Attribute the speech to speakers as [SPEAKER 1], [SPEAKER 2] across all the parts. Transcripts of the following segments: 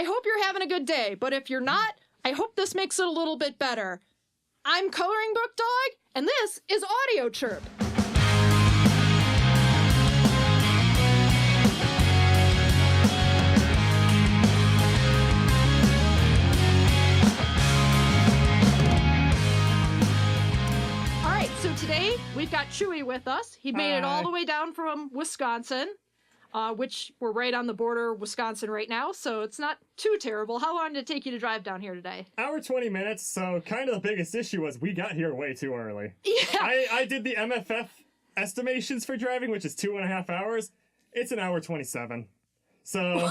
[SPEAKER 1] I hope you're having a good day, but if you're not, I hope this makes it a little bit better. I'm Coloring Book Dog, and this is AWDioChirp. So today, we've got Chewy with us. He made it all the way down from Wisconsin, which we're right on the border of Wisconsin right now, so it's not too terrible. How long did it take you to drive down here today?
[SPEAKER 2] Hour 20 minutes, so kind of the biggest issue was we got here way too early.
[SPEAKER 1] Yeah.
[SPEAKER 2] I did the MFF estimations for driving, which is 2.5 hours. It's an hour 27. So...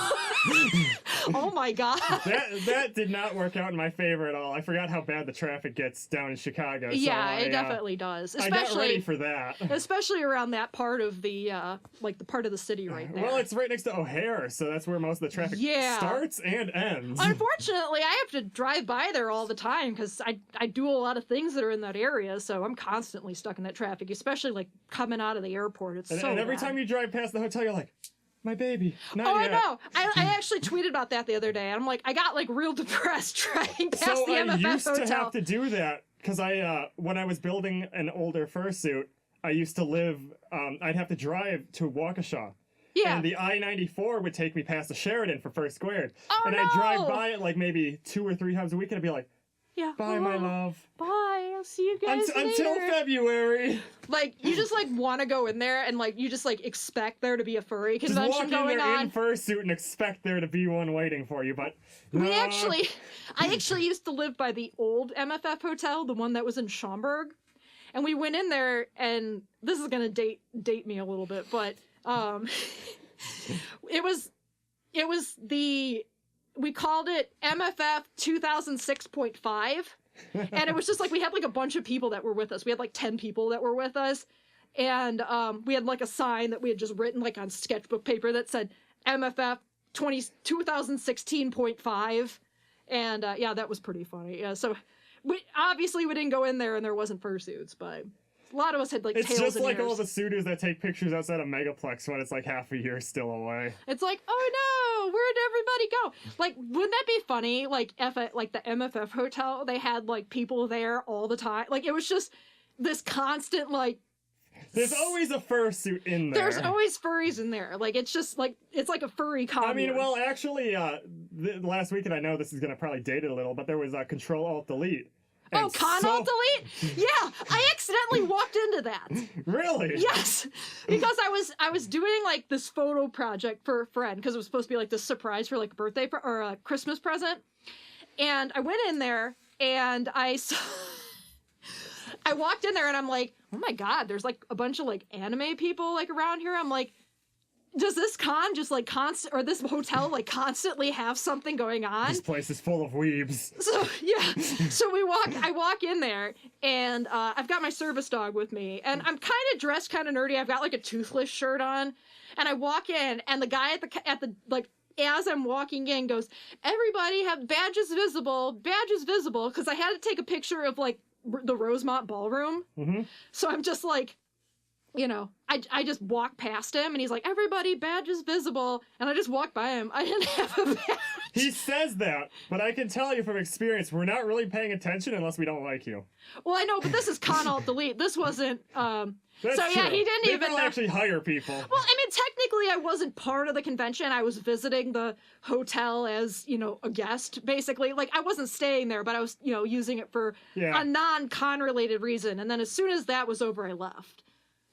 [SPEAKER 1] Oh my god.
[SPEAKER 2] That did not work out in my favor at all. I forgot how bad the traffic gets down in Chicago.
[SPEAKER 1] Yeah, it definitely does.
[SPEAKER 2] I got ready for that.
[SPEAKER 1] Especially around that part of the, like the part of the city right there.
[SPEAKER 2] Well, it's right next to O'Hare, so that's where most of the traffic starts and ends.
[SPEAKER 1] Unfortunately, I have to drive by there all the time because I do a lot of things that are in that area, so I'm constantly stuck in that traffic, especially like coming out of the airport. It's so
[SPEAKER 2] And every
[SPEAKER 1] bad.
[SPEAKER 2] time you drive past the hotel, you're like... My baby. Not yet.
[SPEAKER 1] I know. I actually tweeted about that the other day. I'm like, I got like real depressed driving past the MFF Hotel.
[SPEAKER 2] So I used to have to do that because when I was building an older fursuit, I used to live, I'd have to drive to Waukesha.
[SPEAKER 1] Yeah.
[SPEAKER 2] And the I-94 would take me past the Sheridan for First Squared.
[SPEAKER 1] Oh,
[SPEAKER 2] and I'd drive by it like maybe 2 or 3 times a week and I'd be like,
[SPEAKER 1] yeah.
[SPEAKER 2] Bye, my love.
[SPEAKER 1] Bye. I'll see you guys later.
[SPEAKER 2] Until February.
[SPEAKER 1] Like, you just, like, want to go in there and, like, you just, like, expect there to be a furry convention going on.
[SPEAKER 2] Just walk in there in fursuit and expect there to be one waiting for you, but...
[SPEAKER 1] I actually used to live by the old MFF Hotel, the one that was in Schaumburg. And we went in there, and this is going to date me a little bit, but, it was we called it MFF 2006.5. And it was just like, we had like a bunch of people that were with us. We had like 10 people that were with us. And we had like a sign that we had just written like on sketchbook paper that said MFF 2016.5. And yeah, that was pretty funny. Yeah, so we didn't go in there and there wasn't fursuits, but... A lot of us had, like, tails and
[SPEAKER 2] It's just like
[SPEAKER 1] ears.
[SPEAKER 2] all the suitors that take pictures outside of Megaplex when it's, like, half a year still away.
[SPEAKER 1] It's like, oh, no, where'd everybody go? Like, wouldn't that be funny? Like, if at, like, the MFF Hotel, they had, like, people there all the time. Like, it was just this constant, like...
[SPEAKER 2] There's always a fursuit in there.
[SPEAKER 1] There's always furries in there. Like, it's just, like, it's like a furry commune.
[SPEAKER 2] I mean, well, actually, last weekend, I know this is going to probably date it a little, but there was Control-Alt-Delete.
[SPEAKER 1] Oh, Alt-Delete? Yeah, I accidentally walked into that.
[SPEAKER 2] Really?
[SPEAKER 1] Yes, because I was doing like this photo project for a friend because it was supposed to be like this surprise for like a birthday or a Christmas present, and I went in there and I walked in there and I'm like, oh my god, there's like a bunch of like anime people like around here. I'm like, does this con just like this hotel like constantly have something going on?
[SPEAKER 2] This place is full of weebs.
[SPEAKER 1] So yeah, so I walk in there and I've got my service dog with me and I'm kind of dressed kind of nerdy. I've got like a Toothless shirt on and I walk in and the guy at the like as I'm walking in goes, everybody have badges visible, because I had to take a picture of like the Rosemont Ballroom. Mm-hmm. So I'm just like, you know, I just walk past him and he's like, everybody, badges visible. And I just walked by him. I didn't have a badge.
[SPEAKER 2] He says that, but I can tell you from experience, we're not really paying attention unless we don't like you.
[SPEAKER 1] Well, I know, but this is Alt-Delete. This wasn't,
[SPEAKER 2] That's
[SPEAKER 1] so yeah,
[SPEAKER 2] true.
[SPEAKER 1] he didn't
[SPEAKER 2] they
[SPEAKER 1] even
[SPEAKER 2] don't actually hire people.
[SPEAKER 1] Well, I mean, technically I wasn't part of the convention. I was visiting the hotel as, you know, a guest, basically. Like, I wasn't staying there, but I was, you know, using it for a non-con related reason. And then as soon as that was over, I left.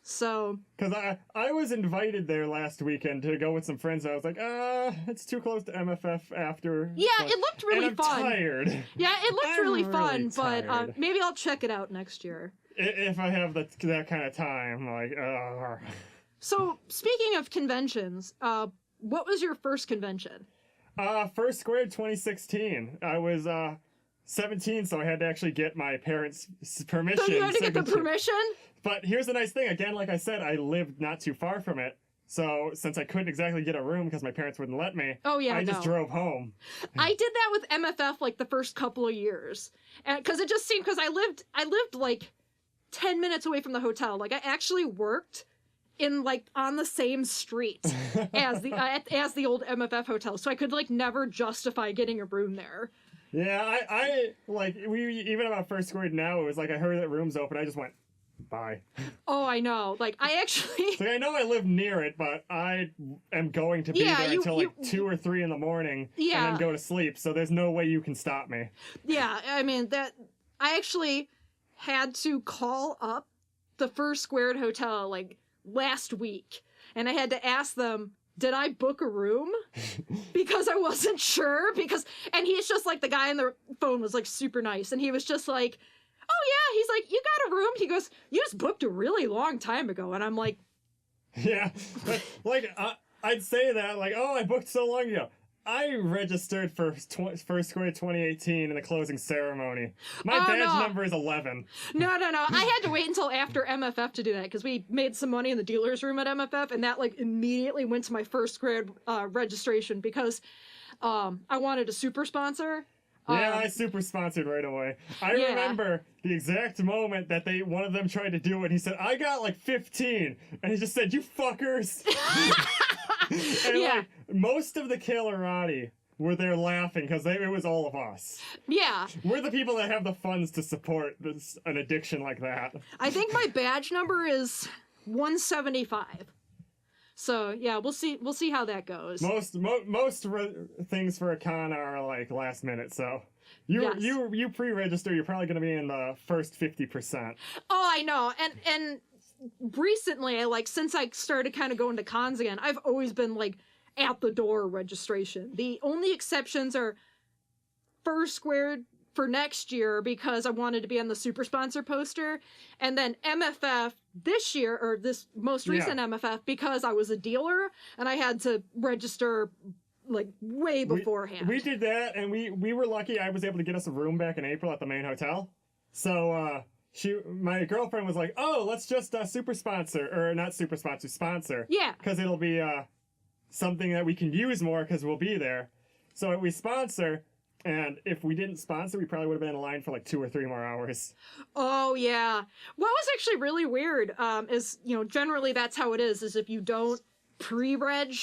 [SPEAKER 1] So...
[SPEAKER 2] Because I was invited there last weekend to go with some friends. I was like, it's too close to MFF after.
[SPEAKER 1] Yeah, it looked really fun.
[SPEAKER 2] I'm tired.
[SPEAKER 1] Yeah, it looked really fun,
[SPEAKER 2] tired.
[SPEAKER 1] But maybe I'll check it out next year.
[SPEAKER 2] If I have that kind of time, like,
[SPEAKER 1] So, speaking of conventions, what was your first convention?
[SPEAKER 2] First Squared 2016. I was 17, so I had to actually get my parents' permission.
[SPEAKER 1] So you had to get the permission?
[SPEAKER 2] But here's the nice thing. Again, like I said, I lived not too far from it. So since I couldn't exactly get a room because my parents wouldn't let me, I just drove home.
[SPEAKER 1] I did that with MFF like the first couple of years. And because it just seemed, because I lived like 10 minutes away from the hotel. Like I actually worked in like on the same street as the old MFF hotel, so I could like never justify getting a room there.
[SPEAKER 2] Yeah, I like we even about first grade now. It was like I heard that room's open. I just went, bye.
[SPEAKER 1] Oh, I know. Like I actually.
[SPEAKER 2] So I know I live near it, but I am going to be there until like 2 or 3 in the morning, and then go to sleep. So there's no way you can stop me.
[SPEAKER 1] Yeah, I mean that. I actually had to call up the First Squared Hotel like last week, and I had to ask them, did I book a room? Because I wasn't sure. And he's just like, the guy on the phone was like super nice. And he was just like, oh yeah. He's like, you got a room? He goes, you just booked a really long time ago. And I'm like,
[SPEAKER 2] yeah. Like, I'd say that, like, oh, I booked so long ago. I registered for First Grade 2018 in the closing ceremony. My badge number is 11.
[SPEAKER 1] No. I had to wait until after MFF to do that because we made some money in the dealer's room at MFF, and that like immediately went to my first grade registration because I wanted a super sponsor.
[SPEAKER 2] Yeah, I super sponsored right away. I remember the exact moment that one of them tried to do it. He said, I got like 15. And he just said, you fuckers. And like, most of the Kalerati were there laughing because it was all of us. Yeah. We're the people that have the funds to support an addiction like that.
[SPEAKER 1] I think my badge number is 175. So yeah, we'll see how that goes.
[SPEAKER 2] Most things for a con are like last minute. So you pre-register, you're probably going to be in the first 50%.
[SPEAKER 1] Oh, I know. And recently, since I started kind of going to cons again, I've always been like at the door registration. The only exceptions are First Squared for next year because I wanted to be on the super sponsor poster, and then MFF this year, or this most recent MFF, because I was a dealer and I had to register like way beforehand.
[SPEAKER 2] We did that, and we were lucky. I was able to get us a room back in April at the main hotel. So my girlfriend was like, oh, let's just super sponsor, or not super sponsor, sponsor. Yeah. Because it'll be something that we can use more because we'll be there. So we sponsor. And if we didn't sponsor, we probably would have been in line for like 2 or 3 more hours.
[SPEAKER 1] Oh, yeah. What was actually really weird is, generally that's how it is if you don't pre-reg,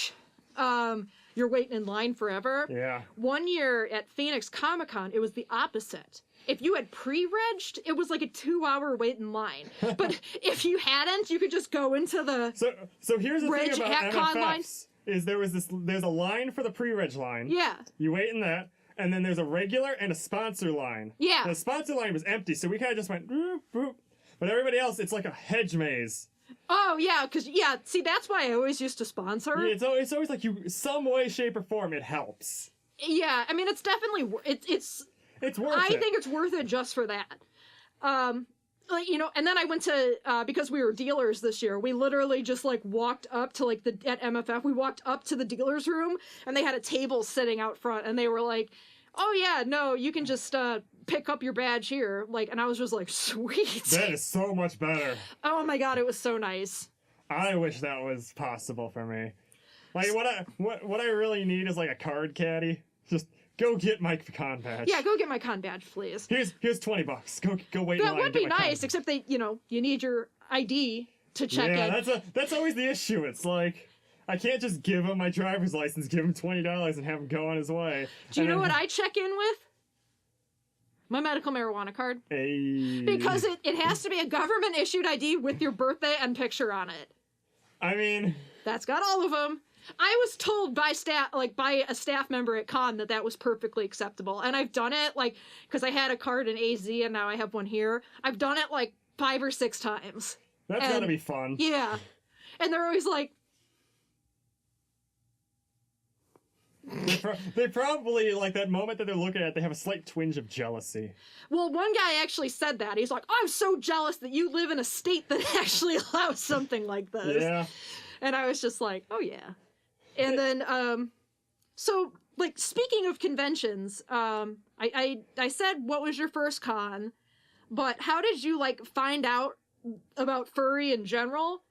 [SPEAKER 1] you're waiting in line forever. Yeah. One year at Phoenix Comic-Con, it was the opposite. If you had pre-regged, it was like a 2-hour wait in line. But if you hadn't, you could just go into the
[SPEAKER 2] So here's the thing about MFFs, is there's a line for the pre-reg line. Yeah. You wait in that. And then there's a regular and a sponsor line. Yeah. And the sponsor line was empty, so we kind of just went, boop, boop. But everybody else, it's like a hedge maze.
[SPEAKER 1] Oh, yeah, because, see, that's why I always used to sponsor.
[SPEAKER 2] Yeah, it's always like some way, shape, or form, it helps.
[SPEAKER 1] Yeah, I mean, it's definitely, it's worth it. I think it's worth it just for that. And then I went to, because we were dealers this year, we literally just walked up to at MFF, we walked up to the dealer's room and they had a table sitting out front and they were like, oh yeah, no, you can just pick up your badge here. And I was just like, sweet.
[SPEAKER 2] That is so much better.
[SPEAKER 1] Oh my God, it was so nice.
[SPEAKER 2] I wish that was possible for me. What I really need is a card caddy. Just go get my con badge.
[SPEAKER 1] Yeah, go get my con badge, please.
[SPEAKER 2] Here's $20. Go wait in line.
[SPEAKER 1] That would be nice, except you need your ID to check in.
[SPEAKER 2] Yeah, that's always the issue. It's like, I can't just give him my driver's license, give him $20, and have him go on his way.
[SPEAKER 1] Do you know what I check in with? My medical marijuana card. Hey. Because it has to be a government-issued ID with your birthday and picture on it.
[SPEAKER 2] I mean...
[SPEAKER 1] That's got all of them. I was told by a staff member at con that was perfectly acceptable. And I've done it, because I had a card in AZ and now I have one here. I've done it, 5 or 6 times.
[SPEAKER 2] That's gotta be fun.
[SPEAKER 1] Yeah. And they're always like...
[SPEAKER 2] They probably, that moment that they're looking at, they have a slight twinge of jealousy.
[SPEAKER 1] Well, one guy actually said that. He's like, I'm so jealous that you live in a state that actually allows something like this. Yeah. And I was just like, oh yeah. And then, so, speaking of conventions, I said, what was your first con? But how did you, find out about furry in general?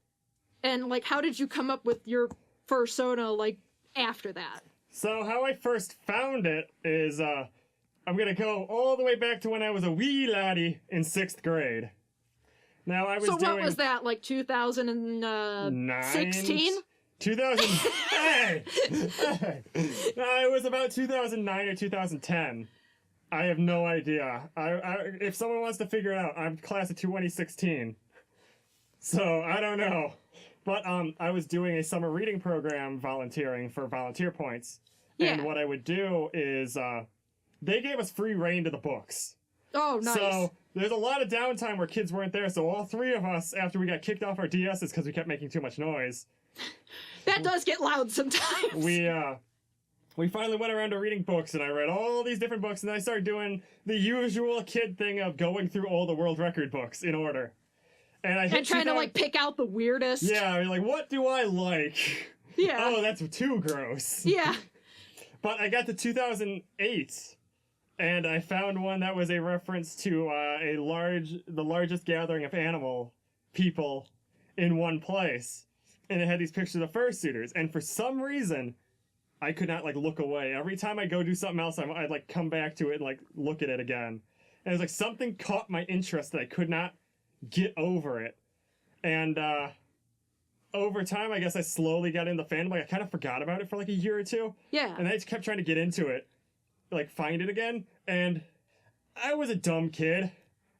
[SPEAKER 1] And, how did you come up with your fursona, after that?
[SPEAKER 2] So, how I first found it is, I'm gonna go all the way back to when I was a wee laddie in 6th grade. Now I was
[SPEAKER 1] So
[SPEAKER 2] doing...
[SPEAKER 1] what was that, like 2016?
[SPEAKER 2] 2000... Hey! It was about 2009 or 2010. I have no idea. If someone wants to figure it out, I'm class of 2016. So, I don't know. But I was doing a summer reading program volunteering for volunteer points.
[SPEAKER 1] Yeah.
[SPEAKER 2] And what I would do is they gave us free reign to the books.
[SPEAKER 1] Oh, nice.
[SPEAKER 2] So there's a lot of downtime where kids weren't there. So all three of us, after we got kicked off our DSs because we kept making too much noise.
[SPEAKER 1] That does get loud sometimes.
[SPEAKER 2] We finally went around to reading books, and I read all these different books, and then I started doing the usual kid thing of going through all the world record books in order. And
[SPEAKER 1] trying to, like, pick out the weirdest.
[SPEAKER 2] Yeah, I mean, like, what do I like?
[SPEAKER 1] Yeah.
[SPEAKER 2] Oh, that's too gross.
[SPEAKER 1] Yeah.
[SPEAKER 2] But I got to 2008, and I found one that was a reference to the largest gathering of animal people in one place. And it had these pictures of fursuiters, and for some reason, I could not, like, look away. Every time I go do something else, I'd like, come back to it and, like, look at it again. And it was like, something caught my interest that I could not get over it. And, over time, I guess I slowly got into fandom. Like, I kind of forgot about it for, like, a year or two.
[SPEAKER 1] Yeah.
[SPEAKER 2] And I just kept trying to get into it. Like, find it again. And I was a dumb kid.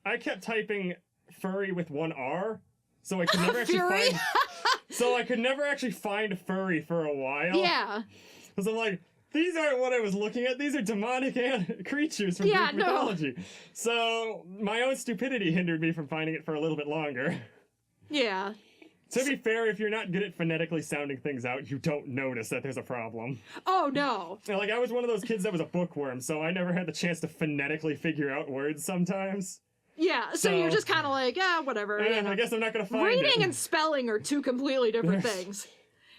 [SPEAKER 2] I kept typing furry with one R. So I could never actually find... So I could never actually find furry for a while.
[SPEAKER 1] Yeah.
[SPEAKER 2] Because I'm like, these aren't what I was looking at. These are demonic creatures from Greek mythology. So my own stupidity hindered me from finding it for a little bit longer.
[SPEAKER 1] Yeah.
[SPEAKER 2] To be fair, if you're not good at phonetically sounding things out, you don't notice that there's a problem.
[SPEAKER 1] Oh, no.
[SPEAKER 2] And, like, I was one of those kids that was a bookworm, so I never had the chance to phonetically figure out words sometimes.
[SPEAKER 1] Yeah, so you're just kind of like, whatever.
[SPEAKER 2] Yeah, I guess I'm not going to find it.
[SPEAKER 1] Reading and spelling are two completely different things.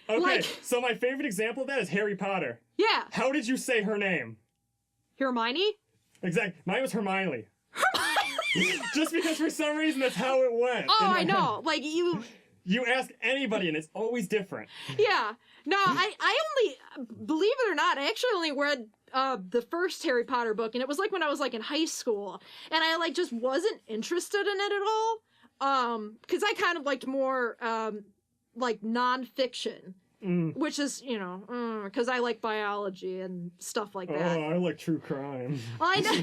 [SPEAKER 2] Okay,
[SPEAKER 1] like,
[SPEAKER 2] so my favorite example of that is Harry Potter.
[SPEAKER 1] Yeah.
[SPEAKER 2] How did you say her name?
[SPEAKER 1] Hermione?
[SPEAKER 2] Exactly. Mine was Hermiley. Just because for some reason that's how it went.
[SPEAKER 1] Oh, I know. Like, you...
[SPEAKER 2] You ask anybody and it's always different.
[SPEAKER 1] Yeah. No, I only... Believe it or not, I actually only read the first Harry Potter book, and it was, like, when I was, like, in high school. And I, like, just wasn't interested in it at all. Because I kind of liked more, like, nonfiction. Which is, you know, because I like biology and stuff like that.
[SPEAKER 2] Oh, I like true crime.
[SPEAKER 1] I know.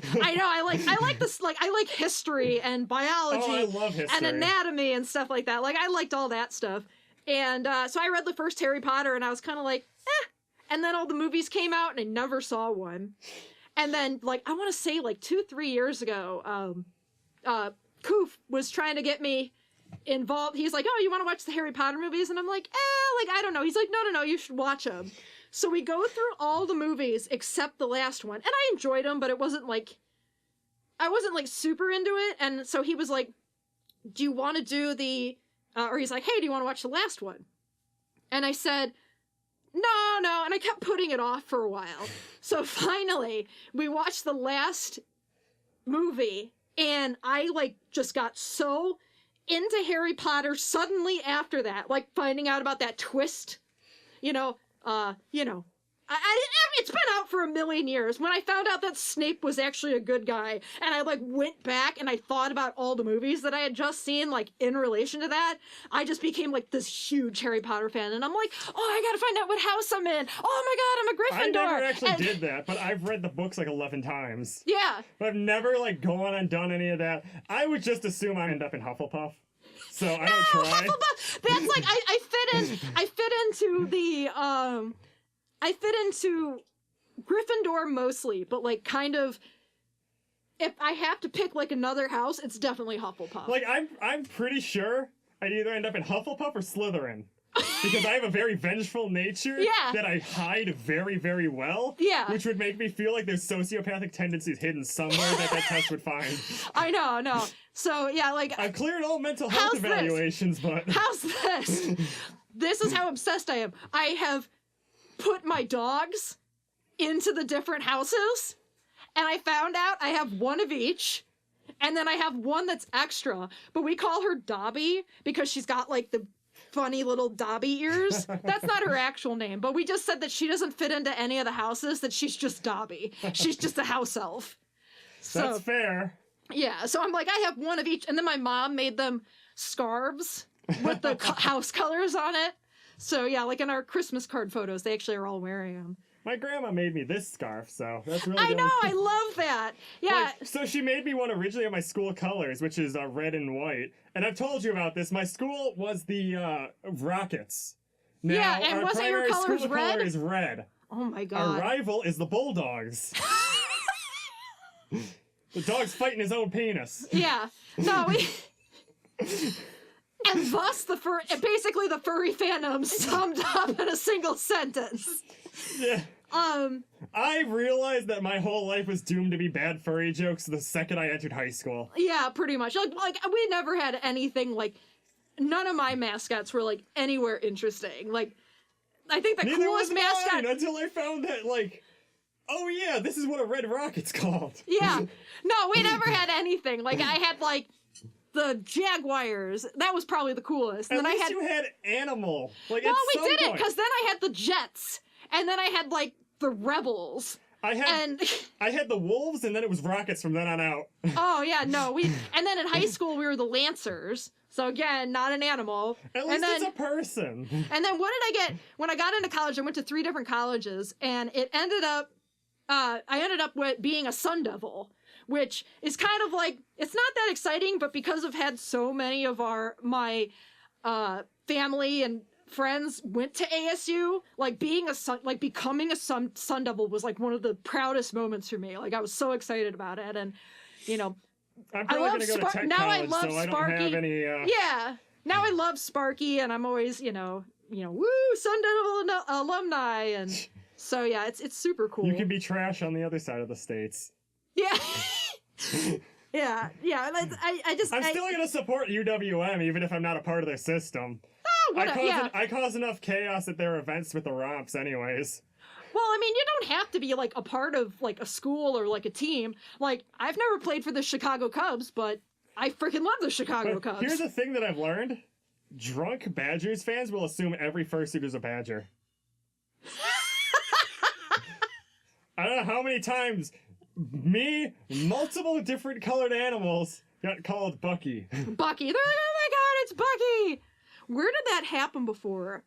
[SPEAKER 1] I like this. Like, I like history and biology.
[SPEAKER 2] Oh, I love history
[SPEAKER 1] and anatomy and stuff like that. Like, I liked all that stuff. And so I read the first Harry Potter, and I was kind of like, eh. And then all the movies came out, and I never saw one. And then, like, I want to say, like, 2-3 years ago, Koof was trying to get me involved. He's like, oh, you want to watch the Harry Potter movies? And I'm like, like, I don't know. He's like, no, you should watch them. So we go through all the movies except the last one. And I enjoyed them, but it wasn't like, I wasn't like super into it. And so he was like, do you want to do the, or he's like, hey, do you want to watch the last one? And I said, no. And I kept putting it off for a while. So finally, we watched the last movie, and I like just got so into Harry Potter suddenly after that, like finding out about that twist, it's been out for a million years. When I found out that Snape was actually a good guy, and I like went back and I thought about all the movies that I had just seen, like in relation to that, I just became like this huge Harry Potter fan, and I'm like, oh, I gotta find out what house I'm in. Oh my god, I'm a Gryffindor.
[SPEAKER 2] I never actually did that, but I've read the books like 11 times.
[SPEAKER 1] Yeah.
[SPEAKER 2] But I've never like gone and done any of that. I would just assume I end up in Hufflepuff. So I don't try.
[SPEAKER 1] Hufflepuff. That's like I fit into Gryffindor mostly, but like kind of if I have to pick like another house, it's definitely Hufflepuff.
[SPEAKER 2] Like I'm pretty sure I'd either end up in Hufflepuff or Slytherin. Because I have a very vengeful nature that I hide very, very well.
[SPEAKER 1] Yeah.
[SPEAKER 2] Which would make me feel like there's sociopathic tendencies hidden somewhere that test would find.
[SPEAKER 1] I know. So, yeah, like...
[SPEAKER 2] I've cleared all mental health evaluations, but...
[SPEAKER 1] How's this? This is how obsessed I am. I have put my dogs into the different houses, and I found out I have one of each, and then I have one that's extra, but we call her Dobby because she's got, like, the funny little Dobby ears. That's not her actual name, but we just said that she doesn't fit into any of the houses, that she's just Dobby. She's just a house elf.
[SPEAKER 2] That's fair.
[SPEAKER 1] Yeah, so I'm like, I have one of each, and then my mom made them scarves with the house colors on it. So yeah, like in our Christmas card photos, they actually are all wearing them.
[SPEAKER 2] My grandma made me this scarf, so that's really
[SPEAKER 1] I know, I love that. Yeah.
[SPEAKER 2] Like, so she made me one originally of my school colors, which is red and white. And I've told you about this. My school was the Rockets. Now,
[SPEAKER 1] yeah, and
[SPEAKER 2] our
[SPEAKER 1] wasn't your
[SPEAKER 2] primary
[SPEAKER 1] colors
[SPEAKER 2] school
[SPEAKER 1] red?
[SPEAKER 2] color is red.
[SPEAKER 1] Oh my god.
[SPEAKER 2] Our rival is the Bulldogs. The dog's fighting his own penis.
[SPEAKER 1] Yeah. No, and thus basically the furry fandom summed up in a single sentence.
[SPEAKER 2] Yeah. I realized that my whole life was doomed to be bad furry jokes the second I entered high school.
[SPEAKER 1] Yeah, pretty much. Like we never had anything like, none of my mascots were like anywhere interesting. Like, I think the
[SPEAKER 2] Neither
[SPEAKER 1] coolest
[SPEAKER 2] was
[SPEAKER 1] mascot
[SPEAKER 2] mine, until I found that, like, oh yeah, this is what a red rocket's called.
[SPEAKER 1] Yeah. No, we never had anything. Like, I had like the Jaguars. That was probably the coolest. And
[SPEAKER 2] At
[SPEAKER 1] then
[SPEAKER 2] least
[SPEAKER 1] I had
[SPEAKER 2] you had animal. Like,
[SPEAKER 1] well,
[SPEAKER 2] at
[SPEAKER 1] we
[SPEAKER 2] some
[SPEAKER 1] didn't,
[SPEAKER 2] point.
[SPEAKER 1] because then I had the Jets, and then I had like the Rebels.
[SPEAKER 2] I had the Wolves, and then it was Rockets from then on out.
[SPEAKER 1] Oh yeah, no, and then in high school we were the Lancers. So again, not an animal.
[SPEAKER 2] At least it's a person.
[SPEAKER 1] And then what did I get when I got into college? I went to 3 different colleges, and it ended up I ended up with being a Sun Devil, which is kind of like, it's not that exciting, but because I've had so many of my family and friends went to ASU, like becoming a Sun Devil was like one of the proudest moments for me. Like I was so excited about it, and you know,
[SPEAKER 2] I'm probably going to go to tech college, so I don't have any...
[SPEAKER 1] Yeah, now I love Sparky, and I'm always, woo, Sun Devil alumni, and so yeah, it's super cool.
[SPEAKER 2] You can be trash on the other side of the states.
[SPEAKER 1] Yeah. yeah. I'm
[SPEAKER 2] still going to support UWM, even if I'm not a part of their system.
[SPEAKER 1] Oh, whatever,
[SPEAKER 2] I cause enough chaos at their events with the romps anyways.
[SPEAKER 1] Well, I mean, you don't have to be, like, a part of, like, a school or, like, a team. Like, I've never played for the Chicago Cubs, but I freaking love the Chicago Cubs.
[SPEAKER 2] Here's the thing that I've learned. Drunk Badgers fans will assume every fursuit is a Badger. I don't know how many times multiple different colored animals got called Bucky.
[SPEAKER 1] Bucky. They're like, oh my god, it's Bucky! Where did that happen before?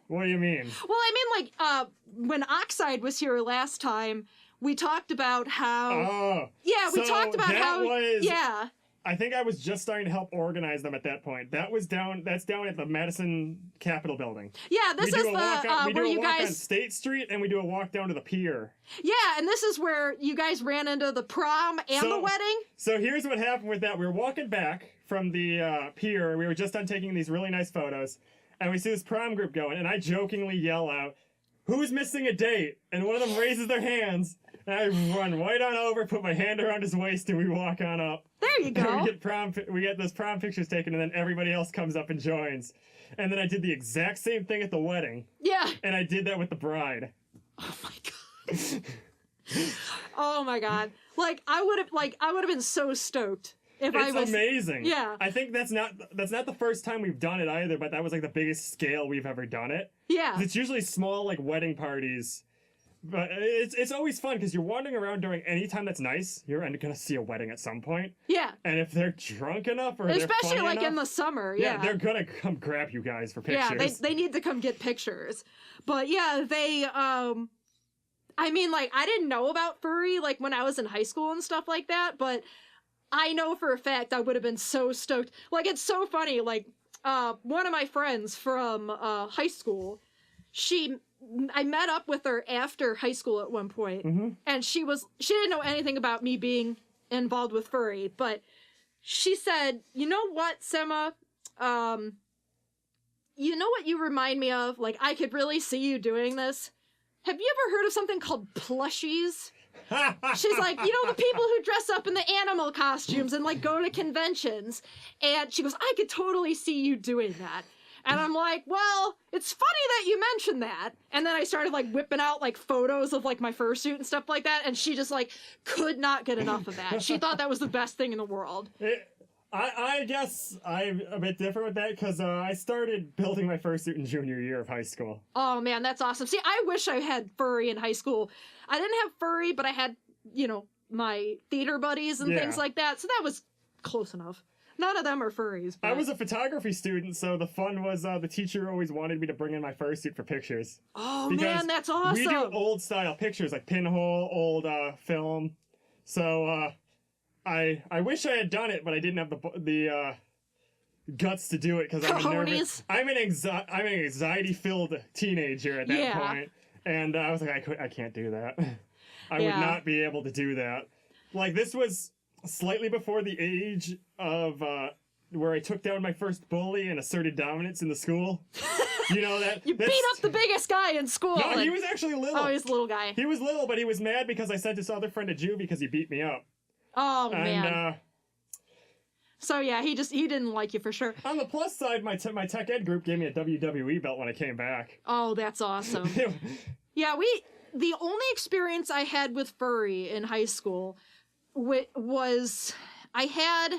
[SPEAKER 2] What do you mean?
[SPEAKER 1] Well, I mean, like, when Oxide was here last time, we talked about how...
[SPEAKER 2] Oh.
[SPEAKER 1] Yeah, we talked about how... Yeah.
[SPEAKER 2] I think I was just starting to help organize them at that point. That's down at the Madison Capitol building.
[SPEAKER 1] Yeah, this is where you guys...
[SPEAKER 2] on State Street, and we do a walk down to the pier.
[SPEAKER 1] Yeah, and this is where you guys ran into the prom and the wedding.
[SPEAKER 2] So here's what happened with that. We were walking back from the pier. We were just done taking these really nice photos. And we see this prom group going, and I jokingly yell out, "Who's missing a date?" And one of them raises their hands, and I run right on over, put my hand around his waist, and we walk on up.
[SPEAKER 1] There you go.
[SPEAKER 2] And we get those prom pictures taken, and then everybody else comes up and joins. And then I did the exact same thing at the wedding.
[SPEAKER 1] Yeah.
[SPEAKER 2] And I did that with the bride.
[SPEAKER 1] Oh my god. Oh my god. Like I would have been so stoked.
[SPEAKER 2] It's amazing.
[SPEAKER 1] Yeah.
[SPEAKER 2] I think that's not the first time we've done it either, but that was like the biggest scale we've ever done it.
[SPEAKER 1] Yeah.
[SPEAKER 2] It's usually small like wedding parties. But it's always fun because you're wandering around during any time that's nice. You're gonna see a wedding at some point.
[SPEAKER 1] Yeah.
[SPEAKER 2] And if they're drunk enough or
[SPEAKER 1] especially
[SPEAKER 2] they're funny
[SPEAKER 1] like
[SPEAKER 2] enough,
[SPEAKER 1] in the summer,
[SPEAKER 2] yeah, they're gonna come grab you guys for pictures.
[SPEAKER 1] Yeah, they need to come get pictures. But yeah, they I mean, like, I didn't know about Furry like when I was in high school and stuff like that, but I know for a fact I would have been so stoked. Like, it's so funny. Like, one of my friends from high school, I met up with her after high school at one point, and she didn't know anything about me being involved with Furry, but she said, "You know what, Sema? You know what you remind me of? Like, I could really see you doing this. Have you ever heard of something called plushies?" She's like, you know, the people who dress up in the animal costumes and like go to conventions. And she goes, I could totally see you doing that. And I'm like, well, it's funny that you mentioned that. And then I started like whipping out like photos of like my fursuit and stuff like that. And she just like could not get enough of that. She thought that was the best thing in the world.
[SPEAKER 2] I guess I'm a bit different with that because I started building my fursuit in junior year of high school.
[SPEAKER 1] Oh man, that's awesome. See, I wish I had Furry in high school. I didn't have Furry, but I had, my theater buddies and things like that. So that was close enough. None of them are furries. But...
[SPEAKER 2] I was a photography student, so the fun was the teacher always wanted me to bring in my fursuit for pictures.
[SPEAKER 1] Oh, man, that's awesome.
[SPEAKER 2] We do old-style pictures, like pinhole, old film. So I wish I had done it, but I didn't have the guts to do it because I'm an anxiety-filled teenager at that point. And I was like, I can't do that. I would not be able to do that. Like, this was slightly before the age of where I took down my first bully and asserted dominance in the school. You know that?
[SPEAKER 1] You beat up the biggest guy in school.
[SPEAKER 2] No, he was actually little.
[SPEAKER 1] Oh, he's a little guy.
[SPEAKER 2] He was little, but he was mad because I sent his other friend a Jew because he beat me up.
[SPEAKER 1] Oh, man. So, yeah, he didn't like you for sure.
[SPEAKER 2] On the plus side, my tech ed group gave me a WWE belt when I came back.
[SPEAKER 1] Oh, that's awesome. Yeah, the only experience I had with furry in high school was I had...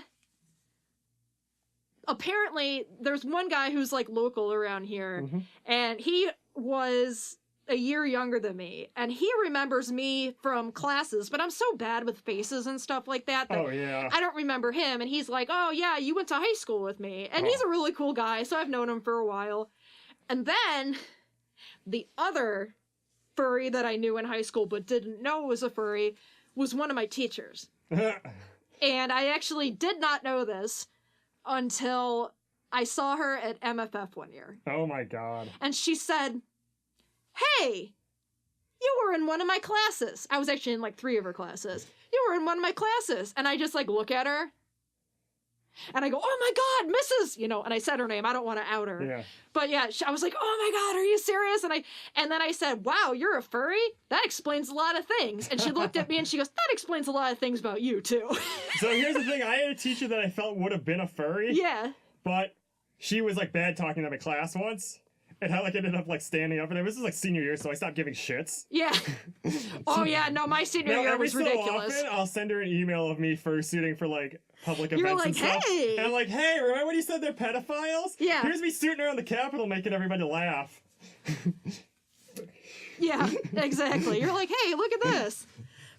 [SPEAKER 1] Apparently, there's one guy who's, like, local around here, and he was a year younger than me, and he remembers me from classes, but I'm so bad with faces and stuff like that I don't remember him, and he's like, oh, yeah, you went to high school with me, and he's a really cool guy, so I've known him for a while. And then, the other furry that I knew in high school but didn't know was a furry was one of my teachers. And I actually did not know this until I saw her at MFF one year.
[SPEAKER 2] Oh my god.
[SPEAKER 1] And she said, hey, you were in one of my classes. I was actually in like 3 of her classes. You were in one of my classes. And I just like look at her and I go, oh my god, Mrs. You know, and I said her name. I don't want to out her.
[SPEAKER 2] Yeah.
[SPEAKER 1] But yeah, I was like, oh my god, are you serious? And then I said, wow, you're a furry? That explains a lot of things. And she looked at me and she goes, that explains a lot of things about you too.
[SPEAKER 2] So here's the thing. I had a teacher that I felt would have been a furry.
[SPEAKER 1] Yeah.
[SPEAKER 2] But she was like bad talking to my class once. And I like ended up like standing up, and this was like senior year, so I stopped giving shits.
[SPEAKER 1] Yeah. Oh yeah, no, my senior year was ridiculous.
[SPEAKER 2] So often, I'll send her an email of me fursuiting for like public events
[SPEAKER 1] like,
[SPEAKER 2] and stuff.
[SPEAKER 1] hey!
[SPEAKER 2] And I'm like, hey, remember when you said they're pedophiles?
[SPEAKER 1] Yeah.
[SPEAKER 2] Here's me suiting around the Capitol, making everybody laugh.
[SPEAKER 1] Yeah, exactly. You're like, hey, look at this.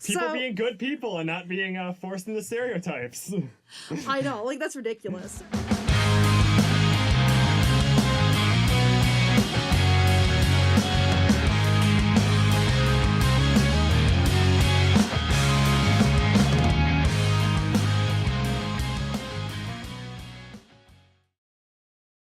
[SPEAKER 2] People being good people and not being forced into stereotypes.
[SPEAKER 1] I know, like that's ridiculous.